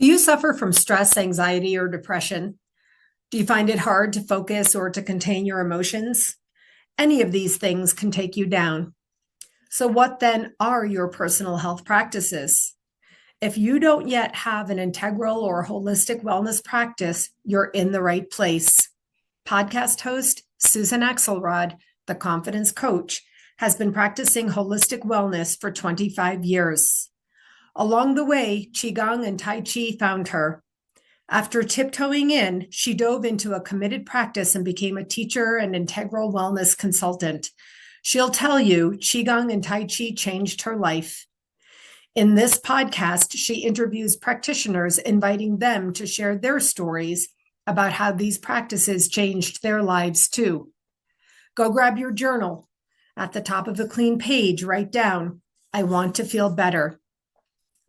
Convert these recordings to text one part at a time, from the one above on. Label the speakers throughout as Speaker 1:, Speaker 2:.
Speaker 1: Do you suffer from stress, anxiety, or depression? Do you find it hard to focus or to contain your emotions? Any of these things can take you down. So, what then are your personal health practices? If you don't yet have an integral or holistic wellness practice, you're in the right place. Podcast host Susan Axelrod, the confidence coach, has been practicing holistic wellness for 25 years. Along the way, Qigong and Tai Chi found her. After tiptoeing in, she dove into a committed practice and became a teacher and integral wellness consultant. She'll tell you Qigong and Tai Chi changed her life. In this podcast, she interviews practitioners, inviting them to share their stories about how these practices changed their lives too. Go grab your journal. At the top of a clean page, write down, "I want to feel better."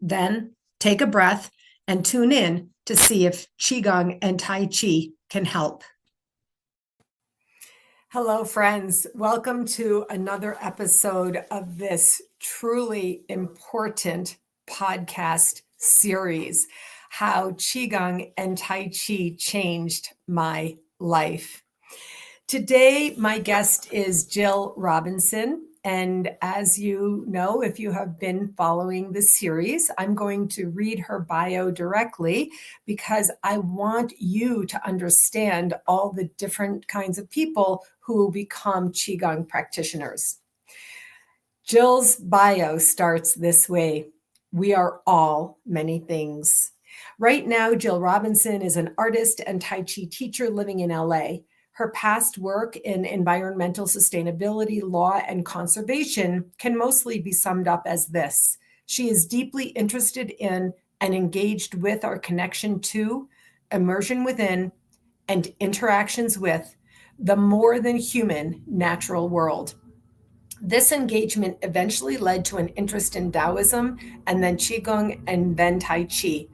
Speaker 1: Then take a breath and tune in to see if Qigong and Tai Chi can help. Hello, friends. Welcome to another episode of this truly important podcast series, How Qigong and Tai Chi Changed My Life. Today, my guest is Jill Robinson. And as you know, if you have been following the series, I'm going to read her bio directly because I want you to understand all the different kinds of people who become Qigong practitioners. Jill's bio starts this way: "We are all many things." Right now, Jill Robinson is an artist and Tai Chi teacher living in LA. Her past work in environmental sustainability, law, and conservation can mostly be summed up as this: she is deeply interested in and engaged with our connection to, immersion within, and interactions with the more than human natural world. This engagement eventually led to an interest in Daoism, and then Qigong, and then Tai Chi.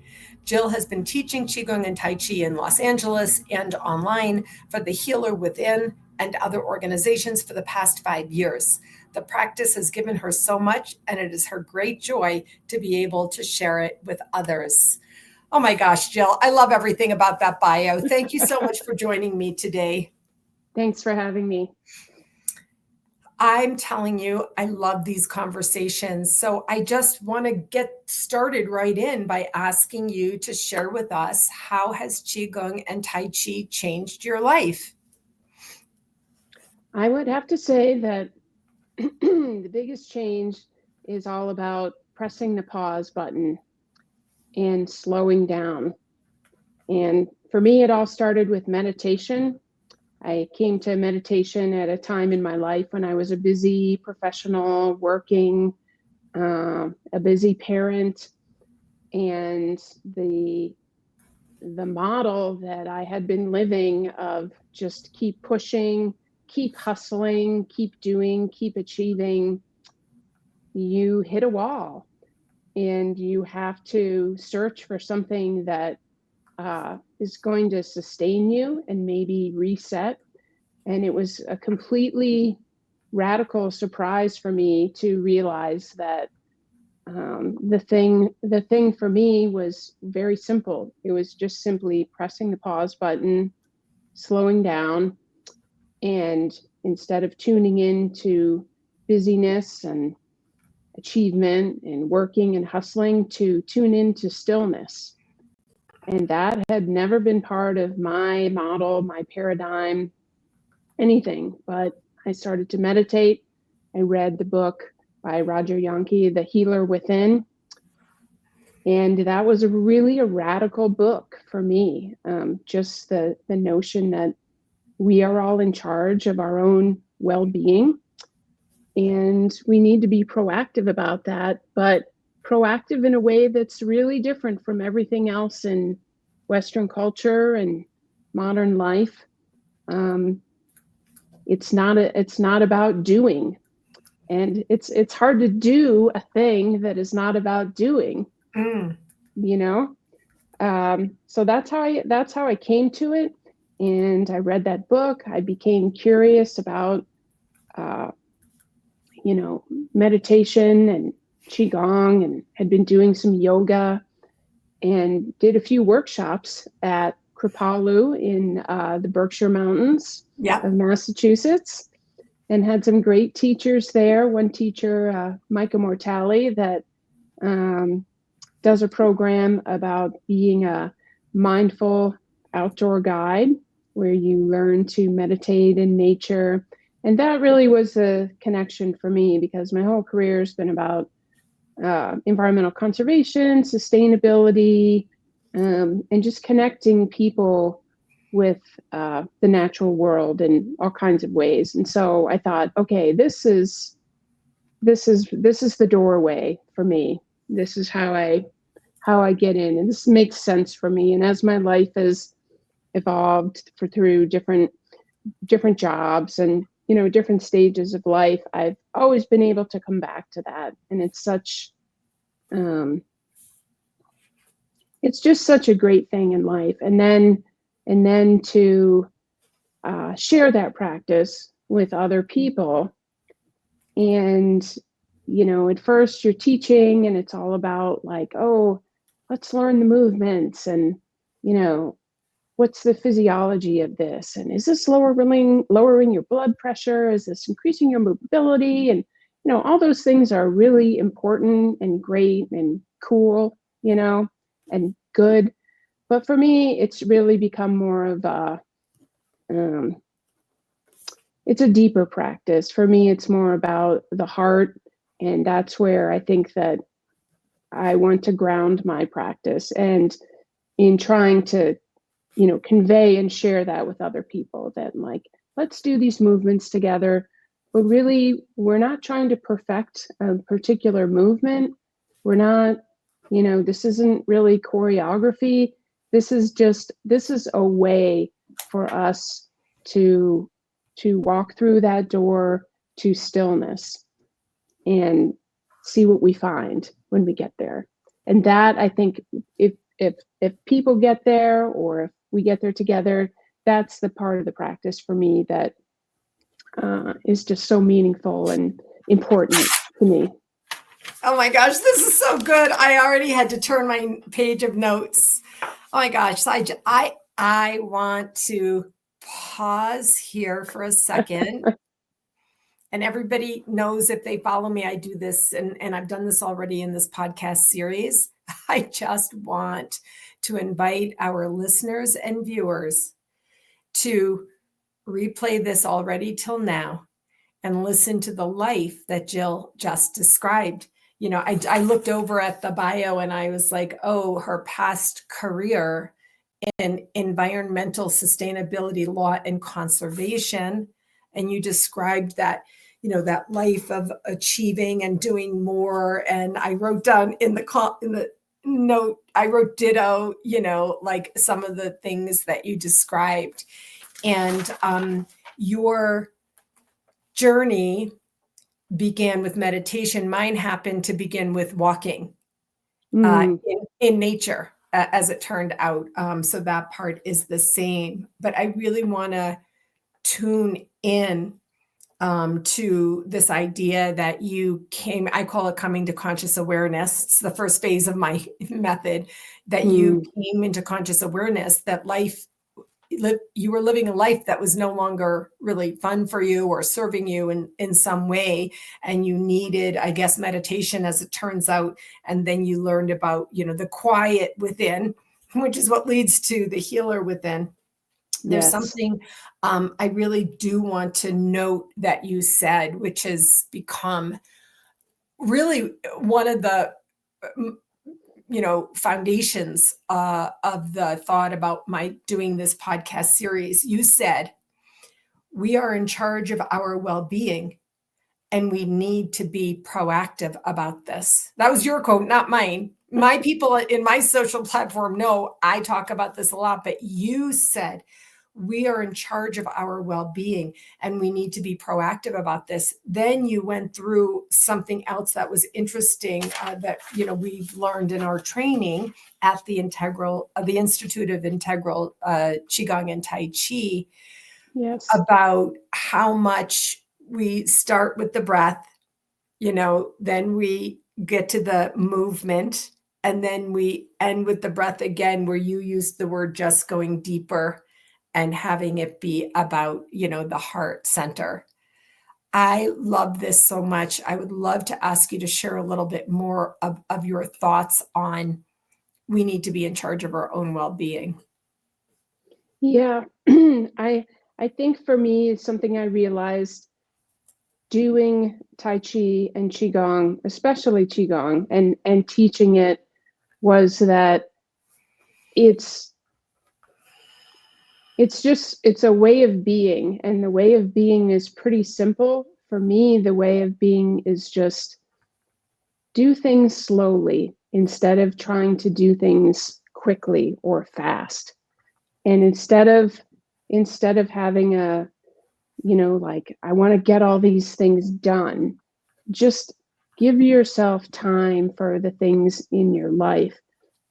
Speaker 1: Jill has been teaching Qigong and Tai Chi in Los Angeles and online for the Healer Within and other organizations for the past 5 years. The practice has given her so much, and it is her great joy to be able to share it with others. Oh my gosh, Jill, I love everything about that bio. Thank you so much for joining me today.
Speaker 2: Thanks for having me.
Speaker 1: I'm telling you, I love these conversations. So I just want to get started right in by asking you to share with us, how has Qigong and Tai Chi changed your life?
Speaker 2: I would have to say that the biggest change is all about pressing the pause button and slowing down. And for me, it all started with meditation. I came to meditation at a time in my life when I was a busy professional, working, a busy parent, and the model that I had been living of just keep pushing, keep hustling, keep doing, keep achieving, you hit a wall, and you have to search for something that is going to sustain you and maybe reset. And it was a completely radical surprise for me to realize that the thing for me was very simple. It was just simply pressing the pause button, slowing down, and instead of tuning into busyness and achievement and working and hustling, to tune into stillness. And that had never been part of my model, my paradigm, anything. But I started to meditate. I read the book by Roger Yonkey, The Healer Within. And that was really a radical book for me. Just the notion that we are all in charge of our own well-being. And we need to be proactive about that, but proactive in a way that's really different from everything else in Western culture and modern life. It's not about doing, and it's hard to do a thing that is not about doing. You know, so that's how I came to it, and I read that book. I became curious about meditation and Qigong, and had been doing some yoga. and did a few workshops at Kripalu in the Berkshire Mountains
Speaker 1: Yeah.
Speaker 2: of Massachusetts, and had some great teachers there. One teacher, Micah Mortali, that does a program about being a mindful outdoor guide where you learn to meditate in nature. And that really was a connection for me, because my whole career has been about environmental conservation, sustainability, and just connecting people with the natural world in all kinds of ways. And so I thought, okay, this is the doorway for me. This is how I get in, and this makes sense for me. And as my life has evolved through different jobs and different stages of life, I've always been able to come back to that. And it's just such a great thing in life. And then to share that practice with other people. And at first you're teaching, and it's all about like, oh, let's learn the movements, and what's the physiology of this, and is this lowering your blood pressure, is this increasing your mobility, and all those things are really important and great and cool, and good. But for me, it's really become more of it's a deeper practice. For me, it's more about the heart, and that's where I think that I want to ground my practice, and in trying to convey and share that with other people, that like, let's do these movements together. But really, we're not trying to perfect a particular movement. We're not, this isn't really choreography. This is a way for us to walk through that door to stillness and see what we find when we get there. And that, I think, if people get there, or if we get there together, that's the part of the practice for me that is just so meaningful and important to me.
Speaker 1: Oh my gosh, this is so good. I already had to turn my page of notes. Oh my gosh, I want to pause here for a second. And everybody knows, if they follow me, I do this, and I've done this already in this podcast series. I just want to invite our listeners and viewers to replay this already till now and listen to the life that Jill just described. I looked over at the bio and I was like, oh, her past career in environmental sustainability law and conservation. And you described that, that life of achieving and doing more. And I wrote down in the note, I wrote ditto, like some of the things that you described. And your journey began with meditation. Mine happened to begin with walking in nature, as it turned out. So that part is the same. But I really want to tune in to this idea that I call it coming to conscious awareness. It's the first phase of my method, that you came into conscious awareness that you were living a life that was no longer really fun for you or serving you in some way. And you needed, I guess, meditation, as it turns out. And then you learned about, the quiet within, which is what leads to the healer within. There's something I really do want to note that you said, which has become really one of the foundations of the thought about my doing this podcast series. You said, we are in charge of our well-being, and we need to be proactive about this. That was your quote, not mine. My people in my social platform know I talk about this a lot, but you said, we are in charge of our well-being, and we need to be proactive about this. Then you went through something else that was interesting, that we've learned in our training at the Institute of Integral Qigong and Tai Chi.
Speaker 2: Yes.
Speaker 1: About how much we start with the breath, then we get to the movement, And then we end with the breath again, where you used the word just going deeper and having it be about, the heart center. I love this so much. I would love to ask you to share a little bit more of your thoughts on we need to be in charge of our own well-being.
Speaker 2: Yeah. I think for me, it's something I realized doing Tai Chi and Qigong, especially Qigong, and teaching it, was that it's a way of being, and the way of being is pretty simple. For me, the way of being is just do things slowly instead of trying to do things quickly or fast. And instead of having a, like, I want to get all these things done, just give yourself time for the things in your life,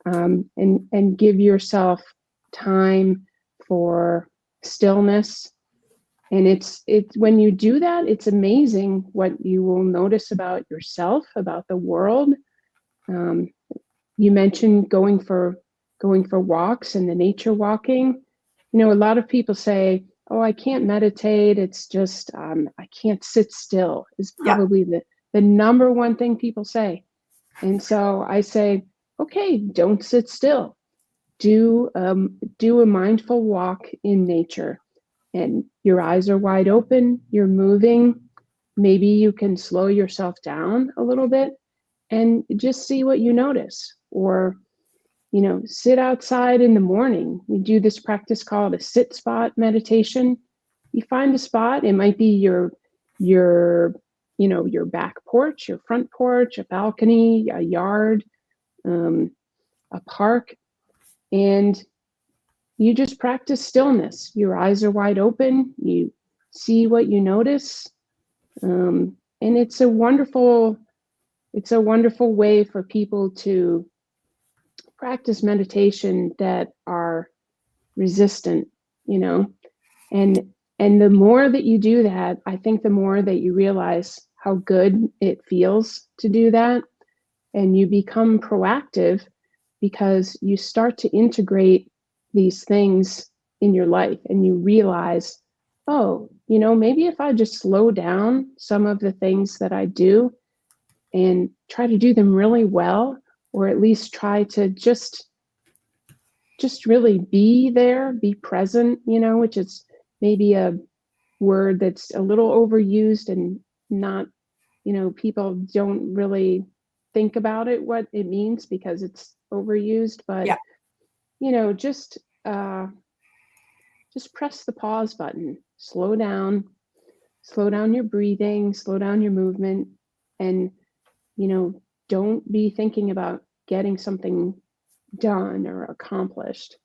Speaker 2: and give yourself time for stillness. And it's when you do that, it's amazing what you will notice about yourself, about the world. You mentioned going for walks and the nature walking. A lot of people say, oh, I can't meditate, it's just I can't sit still, is
Speaker 1: Yeah.
Speaker 2: probably the number one thing people say. And so I say, okay, don't sit still. Do a mindful walk in nature, and your eyes are wide open, you're moving. Maybe you can slow yourself down a little bit and just see what you notice. Or, sit outside in the morning. We do this practice called a sit spot meditation. You find a spot, it might be your your back porch, your front porch, a balcony, a yard, a park, and you just practice stillness. Your eyes are wide open, you see what you notice. And it's a wonderful way for people to practice meditation that are resistant, and the more that you do that, I think the more that you realize how good it feels to do that, and you become proactive because you start to integrate these things in your life, and you realize, oh, maybe if I just slow down some of the things that I do and try to do them really well, or at least try to just really be there, be present, which is maybe a word that's a little overused and not, people don't really think about it, what it means, because it's overused. But,
Speaker 1: Yeah.
Speaker 2: just press the pause button, slow down your breathing, slow down your movement, and, don't be thinking about getting something done or accomplished.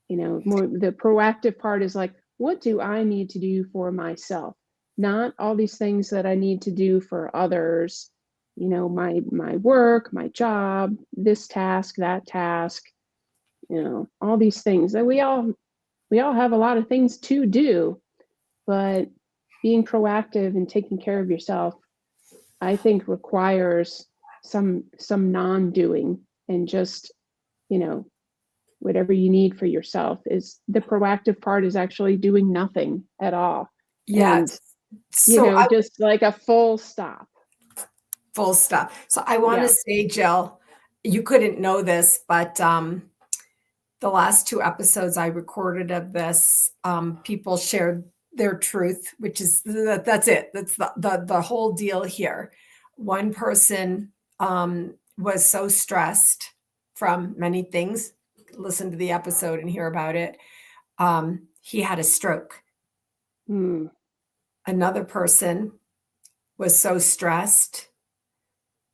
Speaker 2: More the proactive part is like, what do I need to do for myself? Not all these things that I need to do for others, my work, my job, this task, that task, all these things that we all have a lot of things to do. But being proactive and taking care of yourself, I think, requires some non-doing, and just, whatever you need for yourself. Is the proactive part is actually doing nothing at all. And,
Speaker 1: Yes. So
Speaker 2: just like a full stop.
Speaker 1: full stop. So I want to
Speaker 2: Yeah.
Speaker 1: say, Jill, you couldn't know this, but the last 2 episodes I recorded of this, people shared their truth, which is that's it. That's the whole deal here. One person was so stressed from many things. Listen to the episode and hear about it. He had a stroke.
Speaker 2: Mm.
Speaker 1: Another person was so stressed,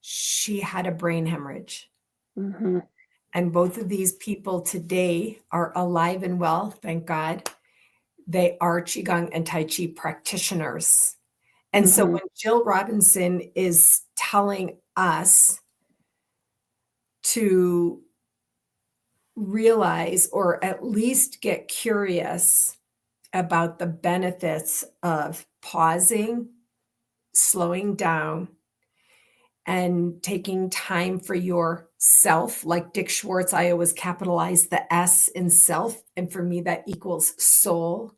Speaker 1: she had a brain hemorrhage.
Speaker 2: Mm-hmm.
Speaker 1: And both of these people today are alive and well, thank God. They are Qigong and Tai Chi practitioners. And so
Speaker 2: Mm-hmm.
Speaker 1: when Jill Robinson is telling us to realize, or at least get curious about the benefits of pausing, slowing down, and taking time for yourself. Like Dick Schwartz, I always capitalize the S in self. And for me, that equals soul.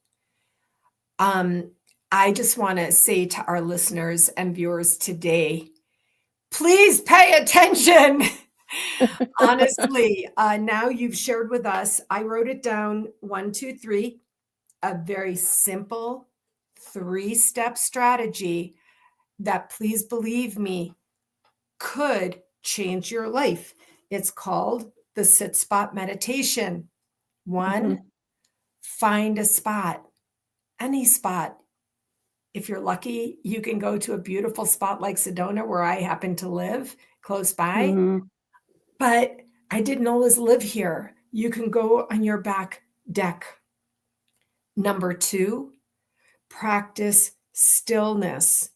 Speaker 1: I just want to say to our listeners and viewers today, please pay attention. Honestly, now you've shared with us, I wrote it down 1, 2, 3, a very simple 3-step strategy that, please believe me, could change your life. It's called the sit spot meditation. 1, find a spot, any spot. If you're lucky, you can go to a beautiful spot like Sedona, where I happen to live close by. But I didn't always live here. You can go on your back deck. Number 2, practice stillness.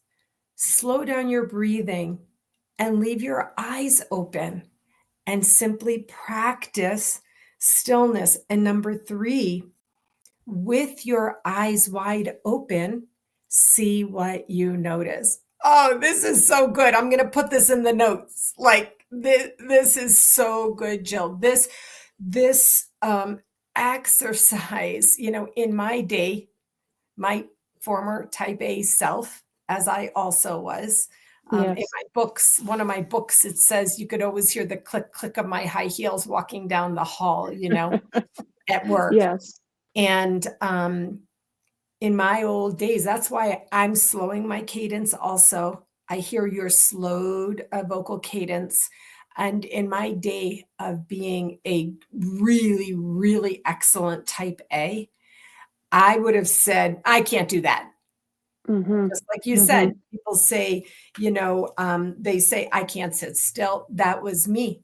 Speaker 1: Slow down your breathing and leave your eyes open and simply practice stillness. And number 3, with your eyes wide open, see what you notice. Oh, this is so good. I'm going to put this in the notes. Like this is so good, Jill. This exercise, in my day, my former type A self, as I also was, in my books, one of my books, it says you could always hear the click, click of my high heels walking down the hall, at work.
Speaker 2: Yes.
Speaker 1: And in my old days, that's why I'm slowing my cadence also. I hear your slowed vocal cadence. And in my day of being a really, really excellent type A, I would have said, I can't do that. Just like you said, people say, they say, I can't sit still. That was me.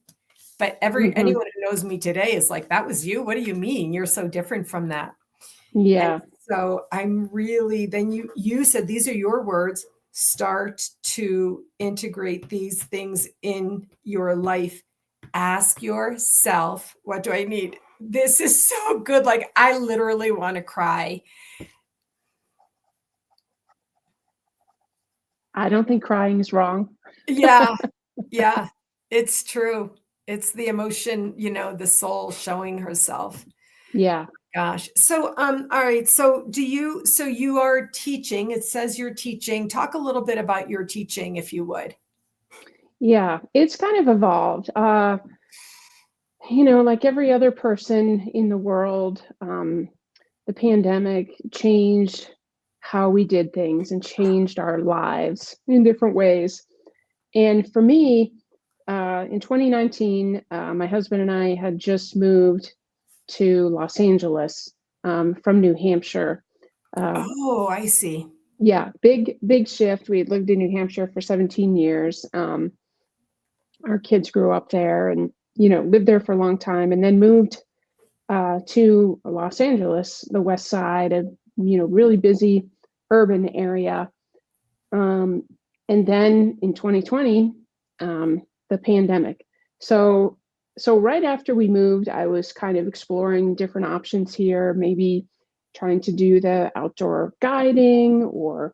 Speaker 1: But anyone who knows me today is like, that was you? What do you mean? You're so different from that.
Speaker 2: Yeah.
Speaker 1: And so I'm really, then you said, these are your words, start to integrate these things in your life. Ask yourself, what do I need? This is so good. Like, I literally want to cry.
Speaker 2: I don't think crying is wrong.
Speaker 1: Yeah. Yeah, it's true. It's the emotion, the soul showing herself.
Speaker 2: Yeah.
Speaker 1: Gosh. So, all right. So you are teaching, it says you're teaching. Talk a little bit about your teaching, if you would.
Speaker 2: Yeah. It's kind of evolved. Like every other person in the world, the pandemic changed how we did things and changed our lives in different ways. And for me, in 2019, my husband and I had just moved to Los Angeles from New Hampshire.
Speaker 1: Oh, I see.
Speaker 2: Yeah, big shift. We had lived in New Hampshire for 17 years. Our kids grew up there and, lived there for a long time, and then moved to Los Angeles, the west side of, really busy urban area. And then in 2020, the pandemic. So right after we moved, I was kind of exploring different options here, maybe trying to do the outdoor guiding or,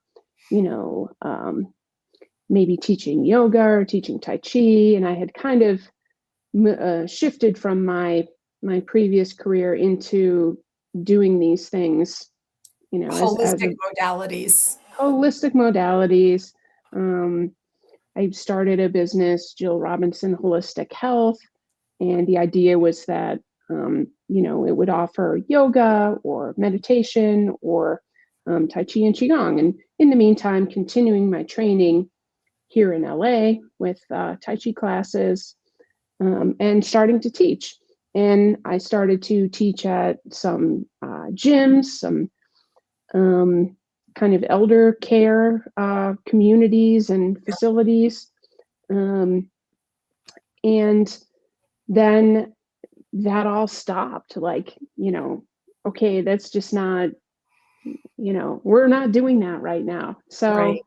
Speaker 2: maybe teaching yoga or teaching Tai Chi. And I had kind of shifted from my previous career into doing these things,
Speaker 1: Holistic modalities.
Speaker 2: holistic modalities. I started a business, Jill Robinson Holistic Health, and the idea was that it would offer yoga or meditation or Tai Chi and Qigong. And in the meantime, continuing my training here in LA with Tai Chi classes and starting to teach. And I started to teach at some gyms, some kind of elder care communities and facilities. And then that all stopped. Like, okay, that's just not, we're not doing that right now. So,
Speaker 1: Right.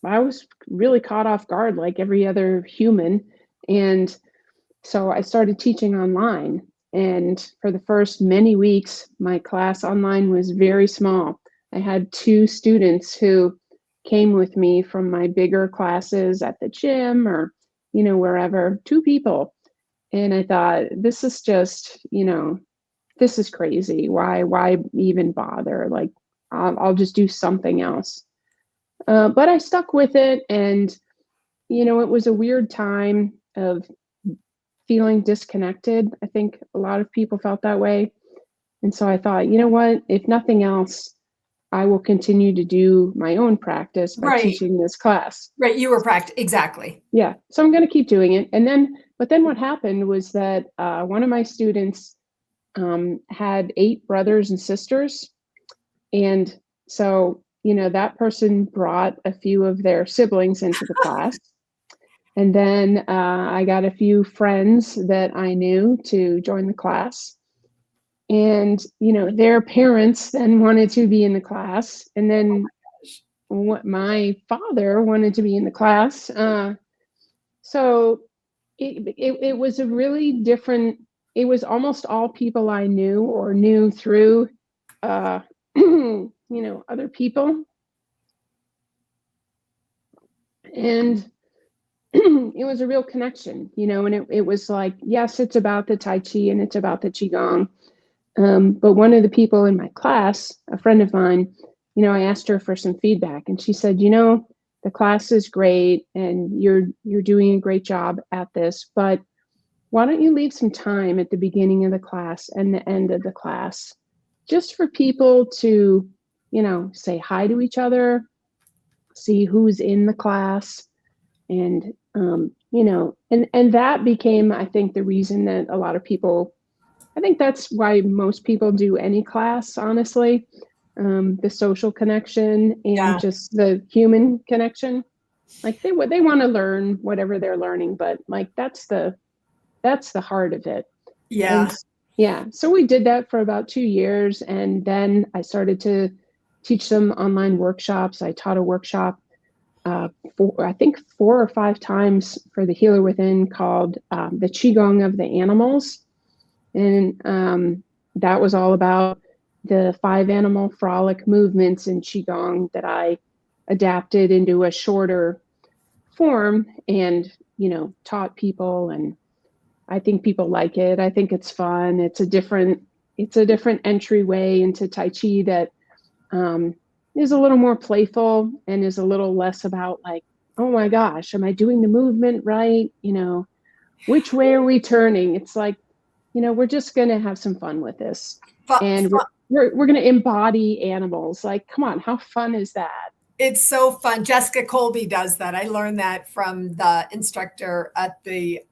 Speaker 2: I was really caught off guard like every other human. And so I started teaching online. And for the first many weeks, my class online was very small. I had 2 students who came with me from my bigger classes at the gym or, wherever, 2 people. And I thought, this is just, this is crazy. Why even bother? Like, I'll just do something else. But I stuck with it. And, it was a weird time of feeling disconnected. I think a lot of people felt that way. And so I thought, you know what, if nothing else, I will continue to do my own practice by
Speaker 1: Right.
Speaker 2: teaching this class.
Speaker 1: Right. You were exactly.
Speaker 2: Yeah. So I'm going to keep doing it. But then what happened was that one of my students had 8 brothers and sisters. And so, that person brought a few of their siblings into the class. And then I got a few friends that I knew to join the class. And, their parents then wanted to be in the class. And then what my father wanted to be in the class. So it was a really different, it was almost all people I knew or knew through, other people. And it was a real connection, and it was like, yes, it's about the Tai Chi and it's about the Qigong. But one of the people in my class, a friend of mine, I asked her for some feedback, and she said, the class is great and you're doing a great job at this, but why don't you leave some time at the beginning of the class and the end of the class just for people to, say hi to each other, see who's in the class. And, and that became, I think, the reason that a lot of people, I think that's why most people do any class, honestly, the social connection and just the human connection. Like they want to learn whatever they're learning, but like, that's the heart of it.
Speaker 1: Yeah.
Speaker 2: And yeah, so we did that for about 2 years. And then I started to teach some online workshops. I taught a workshop I think 4 or 5 times for the Healer Within called the Qigong of the Animals. And that was all about the 5 animal frolic movements in Qigong that I adapted into a shorter form and, taught people. And I think people like it. I think it's fun. It's a different entryway into Tai Chi that is a little more playful and is a little less about like, oh my gosh, am I doing the movement right? Which way are we turning? It's like, we're just going to have some fun with this. And we're going to embody animals. Like, come on, how fun is that?
Speaker 1: It's so fun. Jessica Colby does that. I learned that from the instructor at the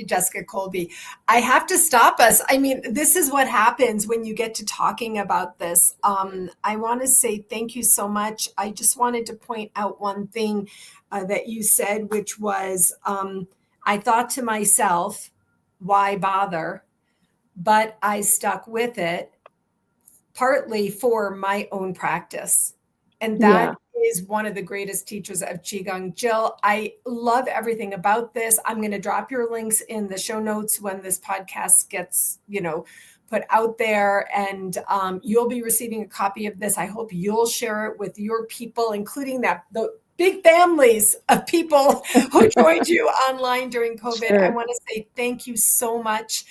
Speaker 1: Jessica Colby. I have to stop us. I mean, this is what happens when you get to talking about this. I want to say thank you so much. I just wanted to point out one thing that you said, which was I thought to myself, why bother? But I stuck with it partly for my own practice. And that is one of the greatest teachers of Qigong. Jill, I love everything about this. I'm going to drop your links in the show notes when this podcast gets, put out there, and you'll be receiving a copy of this. I hope you'll share it with your people, including the big families of people who joined you online during COVID. Sure. I want to say thank you so much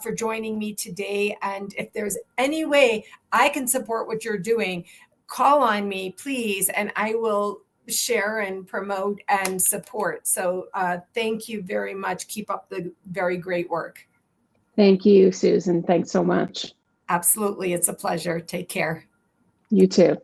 Speaker 1: for joining me today. And if there's any way I can support what you're doing, call on me, please, and I will share and promote and support. So thank you very much. Keep up the very great work.
Speaker 2: Thank you, Susan. Thanks so much.
Speaker 1: Absolutely. It's a pleasure. Take care.
Speaker 2: You too.